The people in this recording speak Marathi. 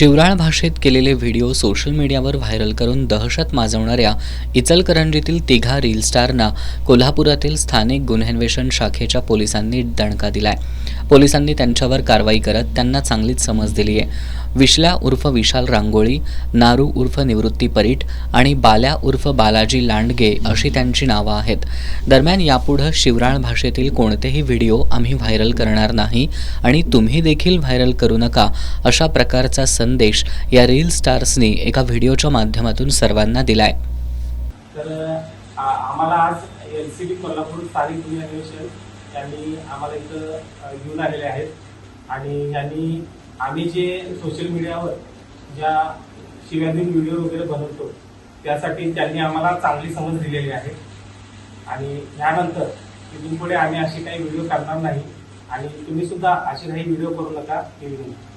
शिवराळ भाषेत केलेले व्हिडिओ सोशल मीडियावर व्हायरल करून दहशत माजवणाऱ्या इचलकरंजीतील तिघा रील स्टारना कोल्हापुरातील स्थानिक गुन्हेन्वेषण शाखेच्या पोलिसांनी दणका दिलाय। पोलिसांनी त्यांच्यावर कारवाई करत त्यांना चांगलीच समज दिली आहे। विश्ल्या उर्फ विशाल रांगोळी, नारू उर्फ निवृत्ती परीट आणि बाल्या उर्फ बालाजी लांडगे अशी त्यांची नावं आहेत। दरम्यान यापुढे शिवराळ भाषेतील कोणतेही व्हिडिओ आम्ही व्हायरल करणार नाही आणि तुम्ही देखील व्हायरल करू नका अशा प्रकारचा संदेश या रील स्टार्सनी एका व्हिडिओच्या माध्यमातून सर्वांना दिलाय। तर आम्हाला आज एलसीबी कोल्हापूर स्थानिक गुन्हे अन्वेषण यांनी आम्हाला इथं घेऊन आलेले आहेत आणि यांनी आम्ही जे सोशल मीडियावर ज्या शिव्याधीन व्हिडिओ वगैरे बनवतो त्यासाठी त्यांनी आम्हाला चांगली समज दिलेली आहे आणि यानंतर इथून पुढे आम्ही असे काही व्हिडिओ करणार नाही आणि तुम्ही सुद्धा असे काही व्हिडिओ करू नका ही विनंती।